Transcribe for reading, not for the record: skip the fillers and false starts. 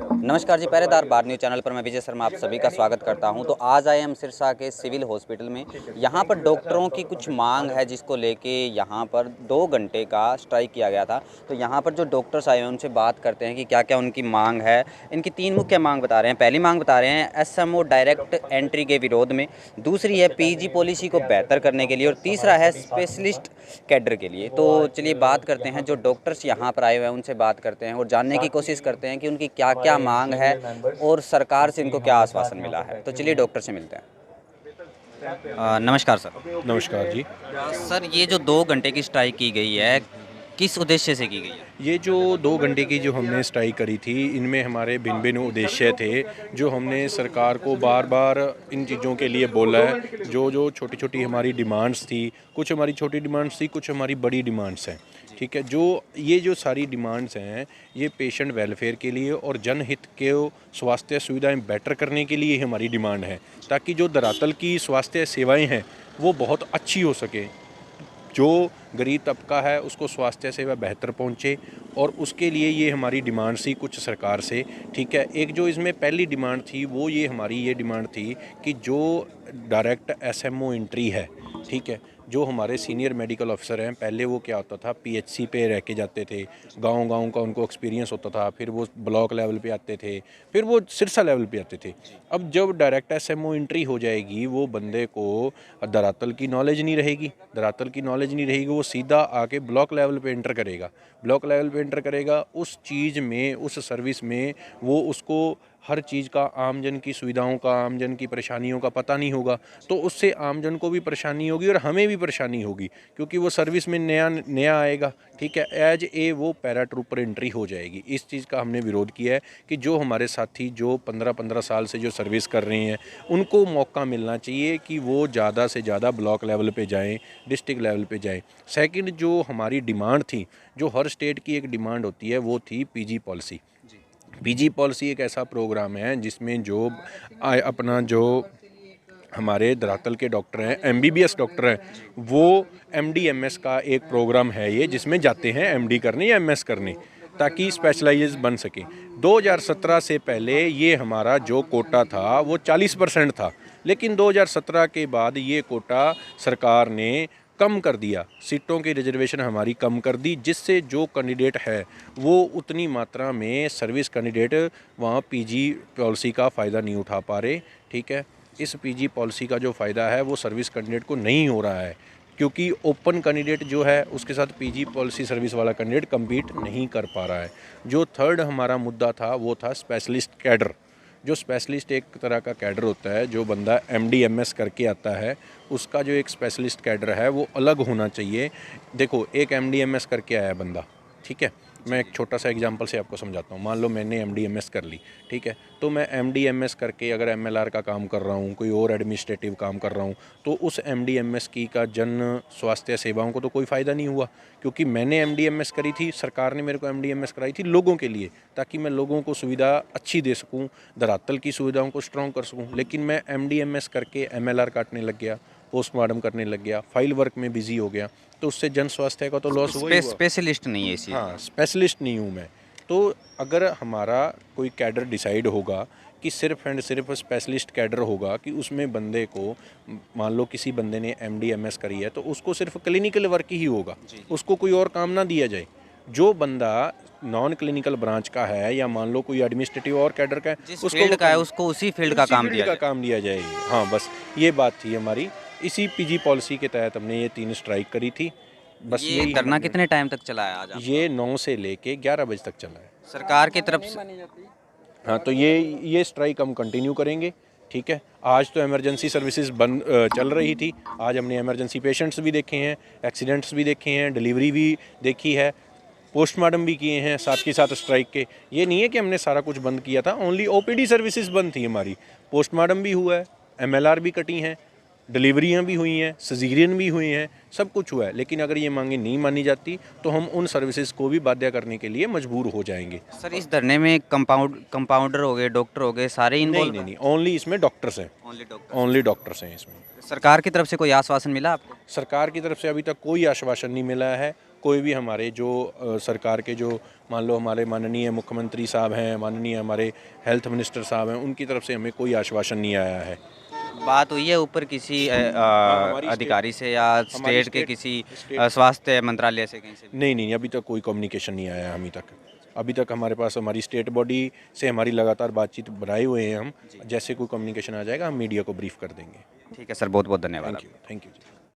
नमस्कार जी, पहरेदार बार news channel पर मैं विजय शर्मा आप सभी का स्वागत करता हूं। तो आज आए हम सिरसा के सिविल हॉस्पिटल में। यहां पर डॉक्टरों की कुछ मांग है जिसको लेके यहां पर 2 घंटे का स्ट्राइक किया गया था। तो यहां पर जो डॉक्टर्स आए हैं उनसे बात करते हैं कि क्या-क्या उनकी मांग है। इनकी 3 मुख्य मांग बता रहे हैं। पहली मांग बता रहे हैं एसएमओ डायरेक्ट एंट्री के विरोध में, दूसरी है पीजी पॉलिसी को बेहतर करने के लिए और तीसरा है स्पेशलिस्ट कैडर के लिए। तो चलिए बात करते हैं, जो डॉक्टर्स यहाँ पर आए हुए हैं उनसे बात करते हैं और जानने की कोशिश करते हैं कि उनकी क्या-क्या मांग है और सरकार से इनको क्या आश्वासन मिला है। तो चलिए डॉक्टर से मिलते हैं। नमस्कार सर। नमस्कार जी। सर, ये जो 2 घंटे की स्ट्राइक की गई है, किस उद्देश्य से की गई है? ये जो 2 घंटे की जो हमने स्ट्राइक करी थी, इनमें हमारे भिन्न-भिन्न उद्देश्य थे, जो हमने सरकार को बार-बार इन चीज़ों के लिए बोला है। जो छोटी-छोटी हमारी डिमांड्स थी, कुछ हमारी छोटी डिमांड्स थी, कुछ हमारी बड़ी डिमांड्स हैं, ठीक है? ये जो सारी डिमांड्स हैं, ये पेशेंट वेलफेयर के लिए और जनहित के स्वास्थ्य सुविधाएँ बेटर करने के लिए हमारी डिमांड है, ताकि जो धरातल की स्वास्थ्य सेवाएँ हैं, वो बहुत अच्छी हो सकें। जो गरीब तबका है उसको स्वास्थ्य सेवा बेहतर पहुंचे, और उसके लिए ये हमारी डिमांड थी कुछ सरकार से, ठीक है। एक जो इसमें पहली डिमांड थी वो हमारी ये डिमांड थी कि जो डायरेक्ट एसएमओ एंट्री है, ठीक है, जो हमारे सीनियर मेडिकल अफसर हैं, पहले वो क्या होता था, पीएचसी पे रह के जाते थे, गांव-गांव का उनको एक्सपीरियंस होता था, फिर वो ब्लॉक लेवल पे आते थे, फिर वो सिरसा लेवल पे आते थे। अब जब डायरेक्ट एसएमओ एंट्री हो जाएगी, वो बंदे को धरातल की नॉलेज नहीं रहेगी, वो सीधा आके ब्लॉक लेवल पे एंटर करेगा। ब्लॉक लेवल पे एंटर करेगा, उस चीज़ में, उस सर्विस में वो उसको हर चीज़ का, आमजन की सुविधाओं का, आमजन की परेशानियों का पता नहीं होगा, तो उससे आमजन को भी परेशानी होगी और हमें भी परेशानी होगी, क्योंकि वो सर्विस में नया आएगा, ठीक है। एज ए वो पैराट्रूपर एंट्री हो जाएगी। इस चीज़ का हमने विरोध किया है कि जो हमारे साथी जो 15-15 साल से जो सर्विस कर रहे हैं, उनको मौका मिलना चाहिए कि वो ज़्यादा से ज़्यादा ब्लॉक लेवल पे जाएँ, डिस्ट्रिक्ट लेवल पे जाएँ। सेकंड जो हमारी डिमांड थी, जो हर स्टेट की एक डिमांड होती है, वो थी पीजी पॉलिसी। पीजी पॉलिसी एक ऐसा प्रोग्राम है जिसमें अपना जो हमारे धरातल के डॉक्टर हैं, एमबीबीएस डॉक्टर हैं, वो एमडी-एमएस का एक प्रोग्राम है ये, जिसमें जाते हैं एमडी करने या एमएस करने, ताकि स्पेशलाइज बन सकें। 2017 से पहले ये हमारा जो कोटा था वो 40% था, लेकिन 2017 के बाद ये कोटा सरकार ने कम कर दिया, सीटों की रिजर्वेशन हमारी कम कर दी, जिससे जो कैंडिडेट है वो उतनी मात्रा में सर्विस कैंडिडेट वहाँ पीजी पॉलिसी का फ़ायदा नहीं उठा पा रहे, ठीक है। इस पीजी पॉलिसी का जो फ़ायदा है वो सर्विस कैंडिडेट को नहीं हो रहा है, क्योंकि ओपन कैंडिडेट जो है उसके साथ पीजी पॉलिसी सर्विस वाला कैंडिडेट कम्पीट नहीं कर पा रहा है। जो थर्ड हमारा मुद्दा था वो था स्पेशलिस्ट कैडर। जो स्पेशलिस्ट एक तरह का कैडर होता है, जो बंदा एमडी-एमएस करके आता है, उसका जो एक स्पेशलिस्ट कैडर है वो अलग होना चाहिए। देखो, एक एमडी-एमएस करके आया बंदा, ठीक है, मैं एक छोटा सा एग्जांपल से आपको समझाता हूँ। मान लो मैंने एमडी-एमएस कर ली, ठीक है, तो मैं एमडी-एमएस करके अगर एमएलआर का काम कर रहा हूँ, कोई और एडमिनिस्ट्रेटिव काम कर रहा हूँ, तो उस एमडी-एमएस की का जन स्वास्थ्य सेवाओं को तो कोई फ़ायदा नहीं हुआ, क्योंकि मैंने एमडी-एमएस करी थी, सरकार ने मेरे को एमडी-एमएस कराई थी लोगों के लिए, ताकि मैं लोगों को सुविधा अच्छी दे सकूँ, धरातल की सुविधाओं को स्ट्रॉन्ग कर सकूँ। लेकिन मैं एमडी-एमएस करके एमएलआर काटने लग गया, पोस्टमार्टम करने लग गया, फाइल वर्क में बिजी हो गया, तो उससे जन स्वास्थ्य का तो लॉस हुआ ही हुआ। स्पेशलिस्ट नहीं है इसी। हाँ, स्पेशलिस्ट नहीं हूँ मैं। तो अगर हमारा कोई कैडर डिसाइड होगा कि सिर्फ एंड सिर्फ स्पेशलिस्ट कैडर होगा, कि उसमें बंदे को, मान लो किसी बंदे ने एमडी-एमएस करी है, तो उसको सिर्फ क्लिनिकल वर्क ही होगा, उसको कोई और काम ना दिया जाए। जो बंदा नॉन क्लिनिकल ब्रांच का है, या मान लो कोई एडमिनिस्ट्रेटिव और कैडर का है, उसको उसी फील्ड का काम दिया जाए। हाँ, बस ये बात थी हमारी। इसी पीजी पॉलिसी के तहत हमने ये 3 स्ट्राइक करी थी। बस ये धरना कितने टाइम तक चला है आज आपका? ये 9 से लेके 11 बजे तक चला है सरकार की तरफ से। हाँ, तो ये स्ट्राइक हम कंटिन्यू करेंगे, ठीक है। आज तो इमरजेंसी सर्विसेज बंद चल रही थी। आज हमने इमरजेंसी पेशेंट्स भी देखे हैं, एक्सीडेंट्स भी देखे हैं, डिलीवरी भी देखी है, पोस्टमार्टम भी किए हैं साथ के साथ स्ट्राइक के। ये नहीं है कि हमने सारा कुछ बंद किया था, ओनली ओपीडी सर्विसेज बंद थी हमारी। पोस्टमार्टम भी हुआ है, एमएलआर भी कटी हैं, डिलीवरियां भी हुई हैं, सिजेरियन भी हुई हैं, सब कुछ हुआ है। लेकिन अगर ये मांगे नहीं मानी जाती तो हम उन सर्विसेज को भी बाध्य करने के लिए मजबूर हो जाएंगे। सर, इस धरने में कंपाउंडर हो गए, डॉक्टर हो गए, सारे इन्वॉल्व? नहीं, ओनली इसमें डॉक्टर्स हैं, ओनली डॉक्टर्स हैं इसमें। सरकार की तरफ से कोई आश्वासन मिला आपको? सरकार की तरफ से अभी तक कोई आश्वासन नहीं मिला है। कोई भी हमारे जो सरकार के जो मान लो हमारे माननीय मुख्यमंत्री साहब हैं, माननीय हमारे हेल्थ मिनिस्टर साहब हैं, उनकी तरफ से हमें कोई आश्वासन नहीं आया है। बात हुई है ऊपर किसी हमारी अधिकारी से या स्टेट के किसी स्टेट स्वास्थ्य मंत्रालय से कहीं से? नहीं, अभी तक कोई कम्युनिकेशन नहीं आया अभी तक। अभी तक हमारे पास हमारी स्टेट बॉडी से हमारी लगातार बातचीत बनाए हुए हैं हम। जैसे कोई कम्युनिकेशन आ जाएगा हम मीडिया को ब्रीफ कर देंगे। ठीक है सर, बहुत बहुत धन्यवाद। Thank you ji.